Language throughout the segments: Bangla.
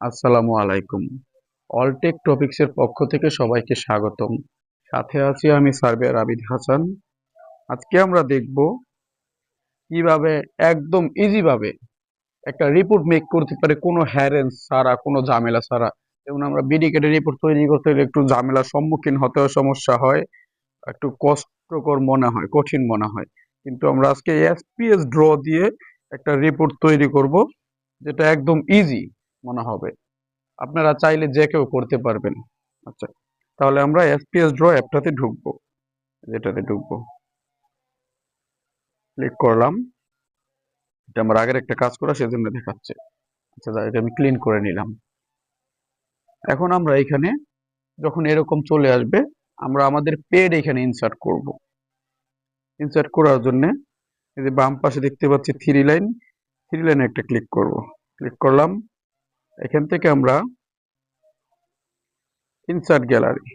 আসসালামু আলাইকুম। অলটেক টপিকস এর পক্ষ থেকে সবাইকে স্বাগতম। সাথে আছি আমি সার্ভেয়ার আবিদ হাসান। আজকে আমরা দেখব কিভাবে একদম ইজি ভাবে একটা রিপোর্ট মেক করতে পারে কোনো হ্যারেন্স ছাড়া, কোনো ঝামেলা ছাড়া। যেমন আমরা বিডিকেটে রিপোর্ট তৈরি করতে হলে একটু ঝামেলার সম্মুখীন হতে হয়, সমস্যা হয়, একটু কষ্টকর মনে হয়, কঠিন মনে হয়। কিন্তু আমরা আজকে এসপিএস ড্র দিয়ে একটা রিপোর্ট তৈরি করব, যেটা একদম ইজি মনে হবে। আপনারা চাইলে যে কেউ করতে পারবেন। আচ্ছা, তাহলে আমরা এসপিএস ড্র অ্যাপটাতে ঢুকবো, যেটাতে ঢুকবো ক্লিক করলাম। এটা আমার আগের একটা কাজ করা, সেজন্য দেখাচ্ছে। আচ্ছা, এটা আমি ক্লিন করে নিলাম। এখন আমরা এখানে যখন এরকম চলে আসবে, আমরা আমাদের পেড এখানে ইনসার্ট করব। ইনসার্ট করার জন্য এই যে বাম পাশে দেখতে পাচ্ছি থ্রি লাইনে একটা ক্লিক করব। ক্লিক করলাম। এখান থেকে আমরা ইনসার্ট গ্যালারি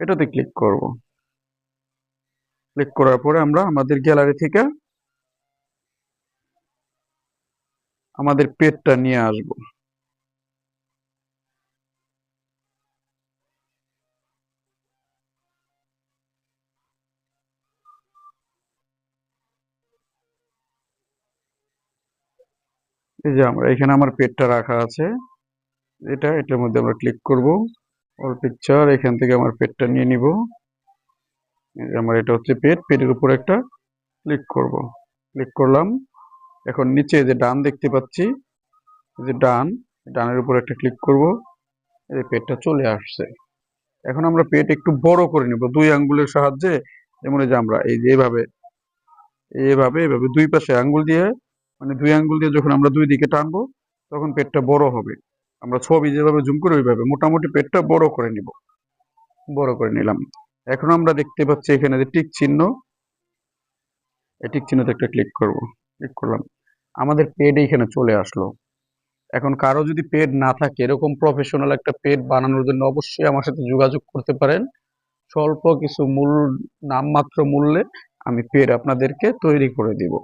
এটাতে ক্লিক করব। ক্লিক করার পরে আমরা আমাদের গ্যালারি থেকে আমাদের পেজটা নিয়ে আসব। এই যে আমরা এখানে আমার পেজটা রাখা আছে, এটার মধ্যে আমরা ক্লিক করব। অল পিকচার, এখান থেকে আমার পেজটা নিয়ে নিব। এই যে আমার এটা হচ্ছে পেজের উপর একটা ক্লিক করব। ক্লিক করলাম। এখন নিচে যে ডান দেখতে পাচ্ছি, এই যে ডানের উপর একটা ক্লিক করব। এই যে পেজটা চলে আসছে। এখন আমরা পেজ একটু বড় করে নিব দুই আঙ্গুলের সাহায্যে। যেমন এই যে আমরা এই যে এভাবে এভাবে এভাবে দুই পাশে আঙ্গুল দিয়ে, মানে দুই আঙ্গুল দিয়ে যখন আমরা দুই দিকে টানবো, তখন পেটটা বড় হবে। আমরা ছবি যেভাবে জুম করে ওইভাবে মোটামুটি পেটটা বড় করে নিব। বড় করে নিলাম। এখন আমরা দেখতে পাচ্ছি এখানে যে টিক চিহ্ন, এই টিক চিহ্নতে একটা ক্লিক করব। ক্লিক করলাম। আমাদের পেড এখানে চলে আসলো। এখন কারো যদি পেড না থাকে, এরকম প্রফেশনাল একটা পেড বানানোর জন্য অবশ্যই আমার সাথে যোগাযোগ করতে পারেন। স্বল্প কিছু নামমাত্র মূল্যে আমি পেড আপনাদেরকে তৈরি করে দিব।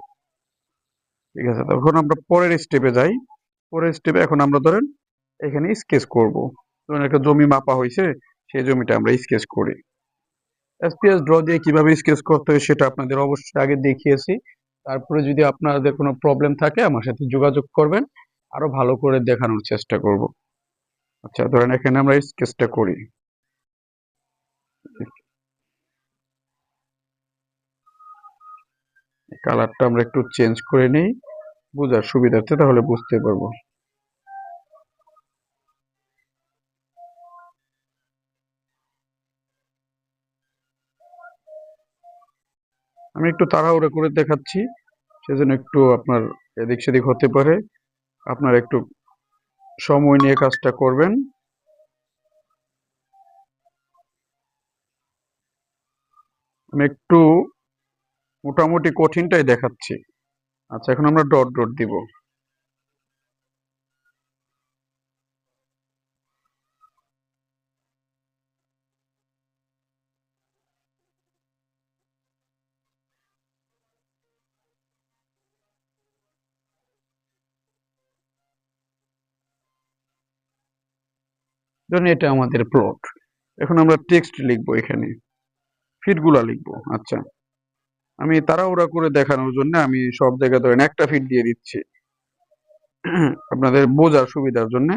ঠিক আছে, তখন আমরা পরের স্টেপে যাই। পরের স্টেপে এখন আমরা ধরেন এখানে স্কেচ করব। ধরেন একটা জমি মাপা হয়েছে, সেই জমিটা আমরা স্কেচ করি। এসপিএস ড্র দিয়ে কিভাবে স্কেচ করতে হয় সেটা আপনাদের অবশ্যই আগে দেখিয়েছি। তারপরে যদি আপনাদের কোনো প্রবলেম থাকে আমার সাথে যোগাযোগ করবেন, আরো ভালো করে দেখানোর চেষ্টা করব। আচ্ছা, ধরেন এখানে আমরা স্কেচটা করি। কালারটা আমরা একটু চেঞ্জ করে নিই বোঝার সুবিধার্থে, তাহলে বুঝতে পারবো। আমি একটু তাড়াহুড়ো করে দেখাচ্ছি, সেজন্য একটু আপনার এদিক সেদিক হতে পারে। আপনার একটু সময় নিয়ে কাজটা করবেন। আমি একটু মোটামুটি কঠিনটাই দেখাচ্ছি। আচ্ছা, এখন আমরা ডট ডট দিব। ধরুন এটা আমাদের প্লট। এখন আমরা টেক্সট লিখবো, এখানে ফিটগুলা লিখবো। আচ্ছা, আমি তাড়াহুড়া করে দেখানোর জন্য আমি সব জায়গায় ধরেন একটা ফিট দিয়ে দিচ্ছি আপনাদের বোঝার সুবিধার জন্য।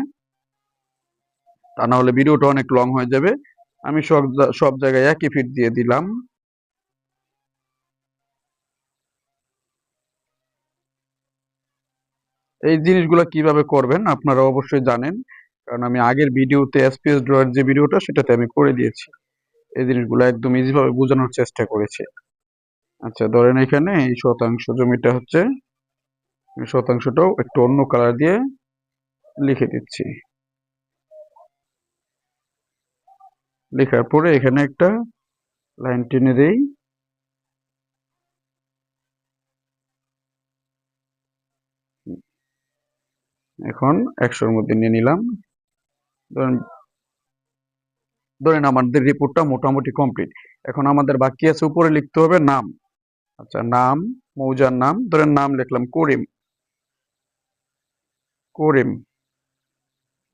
তা না হলে ভিডিওটা অনেক লং হয়ে যাবে। আমি সব জায়গায় একই ফিট দিয়ে দিলাম। এই জিনিসগুলো কিভাবে করবেন আপনারা অবশ্যই জানেন, কারণ আমি আগের ভিডিওতে এসপিএস ড্রয়ের যে ভিডিওটা সেটাতে আমি করে দিয়েছি। এই জিনিসগুলো একদম ইজি ভাবে বোঝানোর চেষ্টা করেছি। আচ্ছা, ধরেন এখানে এই শতাংশ জমিটা হচ্ছে, শতাংশটাও একটু অন্য কালার দিয়ে লিখে দিচ্ছি। লেখার পরে এখানে একটা লাইন টেনে দেই। এখন 100-র মধ্যে নিয়ে নিলাম। ধরেন ধরেন আমাদের রিপোর্টটা মোটামুটি কমপ্লিট। এখন আমাদের বাকি আছে উপরে লিখতে হবে নাম। আচ্ছা, নাম, মৌজার নাম, ধরেন নাম লিখলাম করিম। করিম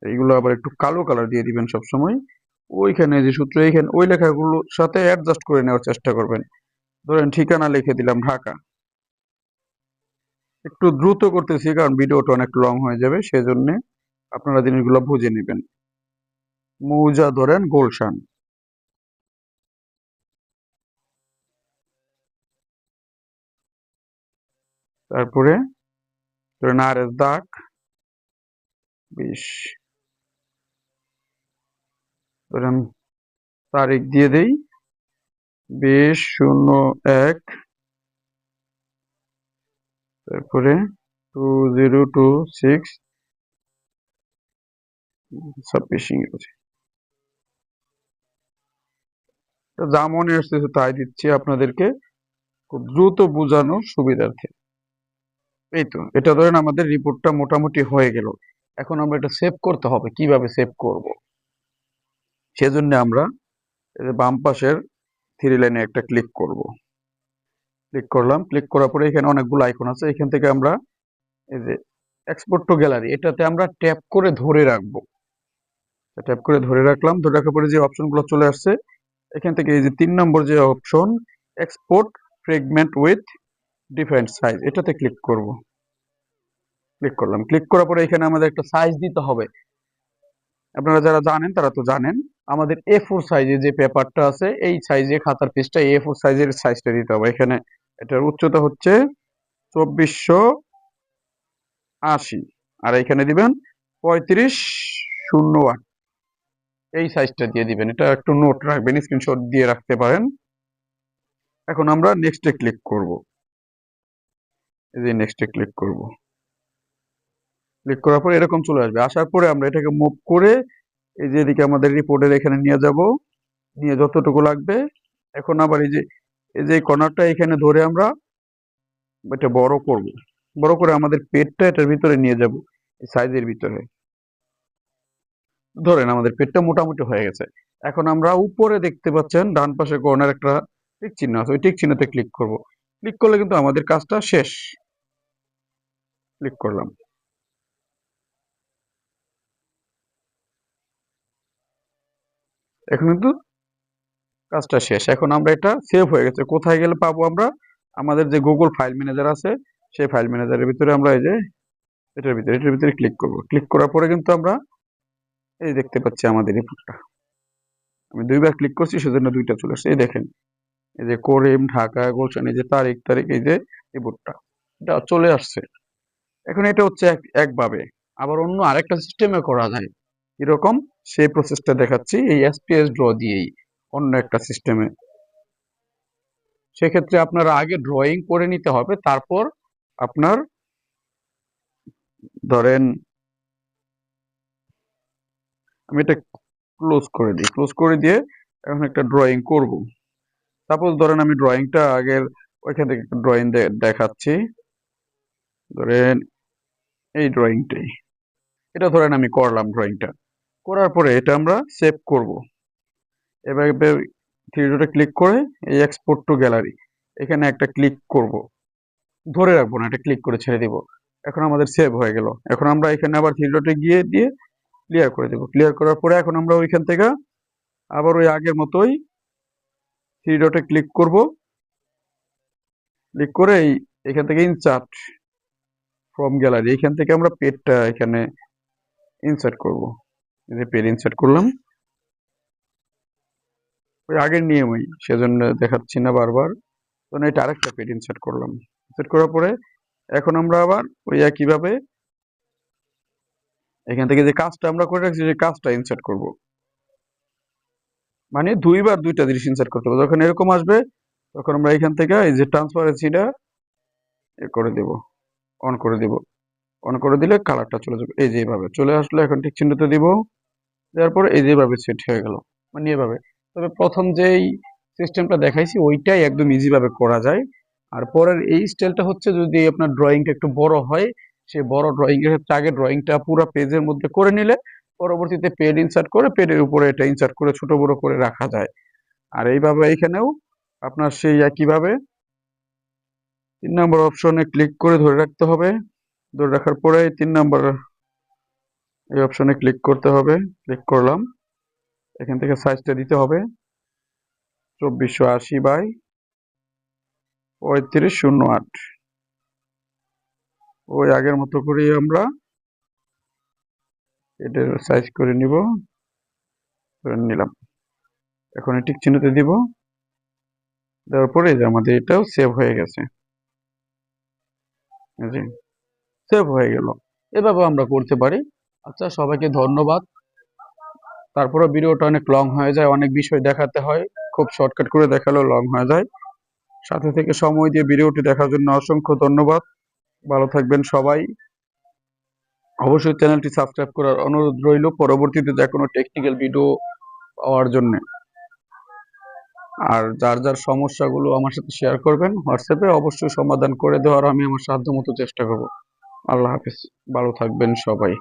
এইগুলো আবার একটু কালো কালার দিয়ে দিবেন সবসময়। ওইখানে যে সূত্র এইখানে ওই লেখাগুলোর সাথে অ্যাডজাস্ট করে নেওয়ার চেষ্টা করবেন। ধরেন ঠিকানা লিখে দিলাম ঢাকা। একটু দ্রুত করতেছি কারণ ভিডিওটা অনেক লং হয়ে যাবে, সেজন্য আপনারা জিনিসগুলো বুঝে নেবেন। মৌজা ধরেন গুলশান। তারপরে ধরেন আর এস দাগ 20, ধরেন তারিখ দিয়ে দেই 20/01, তারপরে 2026, 26 ইংরেজি। যা মনে আসতেছে তাই দিচ্ছি আপনাদেরকে, খুব দ্রুত বোঝানোর সুবিধার্থে। এই তো, এটা ধরেন আমাদের রিপোর্টটা মোটামুটি হয়ে গেল। এখন আমরা এটা সেভ করতে হবে। কিভাবে সেভ করব? সেজন্য আমরা এই যে বাম পাশের 3 লাইনে একটা ক্লিক করব। ক্লিক করলাম, ক্লিক করার পরে এখানে অনেকগুলো আইকন আছে, এখান থেকে আমরা এই যে এক্সপোর্ট টু গ্যালারি, এটাতে আমরা ট্যাপ করে ধরে রাখবো। ট্যাপ করে ধরে রাখলাম, ধরে রাখার পরে যে অপশনগুলো চলে আসছে এখান থেকে এই যে 3 নম্বর যে option, export fragment with different size, এটাতে ক্লিক করব। ক্লিক করলাম, ক্লিক করার পরে এখানে আমাদের একটা সাইজ দিতে হবে। আপনারা যারা জানেন তারা তো জানেন, আমাদের A4 সাইজে যে পেপারটা আছে এই সাইজে খাতার পিসটা A4 সাইজের সাইজটা দিতে হবে। এখানে এটার উচ্চতা হচ্ছে 2480, আর এখানে দিবেন 3508, এই সাইজটা দিয়ে দিবেন। এটা একটু নোট রাখবেন, স্ক্রিনশট দিয়ে রাখতে পারেন। এখন আমরা নেক্সটে ক্লিক করব। এই যে নেক্সটে ক্লিক করব, ক্লিক করার পর এরকম চলে আসবে। আসার পরে আমরা এটাকে মুভ করে এই যে এদিকে আমাদের রিপোর্টের এখানে নিয়ে যাব, নিয়ে যতটুকু লাগবে। এখন আবার এই যে কর্নারটা এখানে ধরে আমরা এটা বড় করব। বড় করে আমাদের পেটটা এটার ভিতরে নিয়ে যাব, এই সাইজের ভিতরে। ধরেন আমাদের পেটটা মোটামুটি হয়ে গেছে। এখন আমরা উপরে দেখতে পাচ্ছেন ডান পাশে কর্নার একটা টিক চিহ্ন আছে, ওই টিক চিহ্নতে ক্লিক করব। ক্লিক করলে কিন্তু আমাদের কাজটা শেষ। ক্লিক করলাম, এখন কিন্তু কাজটা শেষ। এখন আমরা এটা সেভ হয়ে গেছে। কোথায় গেলে পাবো আমরা? আমাদের যে গুগল ফাইল ম্যানেজার আছে সেই ফাইল ম্যানেজারের ভিতরে আমরা এই যে এটার ভিতরে ক্লিক করব। ক্লিক করার পরে কিন্তু আমরা এই দেখতে পাচ্ছি আমাদের রিপোর্টটা। আমি 2বার ক্লিক করছি সেজন্য 2টা চলে আসছে। এই দেখেন, এই যে করিম ঢাকা গুলশান, এই যে তারিখ এই যে রিপোর্টটা এটা চলে আসছে। এখন এটা হচ্ছে একভাবে, আবার অন্য আরেকটা সিস্টেমে করা যায়। কিরকম সেই প্রসেসটা দেখাচ্ছি এই এসপিএস ড্র দিয়েই, অন্য একটা সিস্টেমে। সেক্ষেত্রে আপনারা আগে ড্রয়িং করে নিতে হবে, তারপর আপনার ধরেন আমি এটা ক্লোজ করে দিই, ক্লোজ করে দিয়ে এখন একটা ড্রয়িং করব। সাপোজ ধরেন আমি ড্রয়িংটা আগের ওইখান থেকে ড্রয়িং দেখাচ্ছি। ধরেন এই ড্রয়িংটাই, এটা ধরেন আমি করলাম ড্রয়িংটা। করার পরে এটা আমরা সেভ করব। এবার থ্রি ডটে ক্লিক করে এই এক্সপোর্ট টু গ্যালারি এখানে একটা ক্লিক করব, ধরে রাখবো না, এটা ক্লিক করে ছেড়ে দিব। এখন আমাদের সেভ হয়ে গেল। এখন আমরা এখানে আবার থ্রি ডটে গিয়ে দিয়ে ক্লিয়ার করে দেব। ক্লিয়ার করার পরে এখন আমরা ওইখান থেকে আবার ওই আগের মতোই থ্রি ডটে ক্লিক করব। ক্লিক করে এখান থেকে ইনসার্ট ফ্রম গ্যালারি, এখান থেকে আমরা পেজটা এখানে ইনসার্ট করব। এই যে পেজ ইনসার্ট করলাম ওই আগের নিয়মই, সেজন্য দেখাচ্ছি না বারবার। তো এটা আরেকটা পেজ ইনসার্ট করলাম। ইনসার্ট করার পরে এখন আমরা আবার ওই একইভাবে এখান থেকে যে কাজটা আমরা করে রাখছি সেই কাজটা ইনসার্ট করব। মানে 2বার 2টা জিনিস ইনসার্ট করতে হবে। যখন এরকম আসবে তখন আমরা এখান থেকে এই যে ট্রান্সপারেন্সিটা করে দেব, অন করে দেব। অন করে দিলে কালারটা চলে যাবে। এই যে এইভাবে চলে আসলো। এখন ঠিক চিহ্নতে দিব, দেওয়ার পরে এই যে এইভাবে সেট হয়ে গেল, মানে এভাবে। তবে প্রথম যেই সিস্টেমটা দেখাইছি ওইটাই একদম ইজি ভাবে করা যায়। আর পরের এই স্টাইলটা হচ্ছে যদি আপনার ড্রয়িংটা একটু বড় হয়, সে বড় ড্রয়িং এর ক্ষেত্রে আগে ড্রয়িংটা পুরো পেজের মধ্যে করে নিলে পরবর্তীতে পেজ ইনসার্ট করে পেজের উপরে এটা ইনসার্ট করে ছোট বড় করে রাখা যায়। আর এইভাবে এইখানেও আপনার সেই একইভাবে 3 নম্বর অপশনে ক্লিক করে ধরে রাখতে হবে। ধরে রাখার পরে 3 নম্বর এই অপশনে ক্লিক করতে হবে, ক্লিক করলাম। এখান থেকে সাইজটা দিতে হবে 2480 বাই 3508। ওই আগের মতো করেই আমরা এটার সাইজ করে নিলাম। এখন এই টিক চিহ্নতে দিব, দেওয়ার পরে যে আমাদের এটাও সেভ হয়ে গেছে, জি সেভ হয়ে গেল। এভাবে আমরা করতে পারি। আচ্ছা, সবাইকে ধন্যবাদ। তারপরে ভিডিওটা অনেক লং হয়ে যায়, অনেক বিষয় দেখাতে হয়, খুব শর্টকাট করে দেখালেও লং হয়ে যায়। সাথে থেকে সময় দিয়ে ভিডিওটি দেখার জন্য অসংখ্য ধন্যবাদ। ভালো থাকবেন সবাই। অবশ্যই চ্যানেলটি সাবস্ক্রাইব করার অনুরোধ রইল পরবর্তীতে যে কোনো টেকনিক্যাল ভিডিও পাওয়ার জন্য। আর যার যার সমস্যাগুলো আমার সাথে শেয়ার করবেন হোয়াটসঅ্যাপে, অবশ্যই সমাধান করে দেওয়ার আমি আমার সাধ্যমতো চেষ্টা করব। আল্লাহ হাফেজ, ভালো থাকবেন সবাই।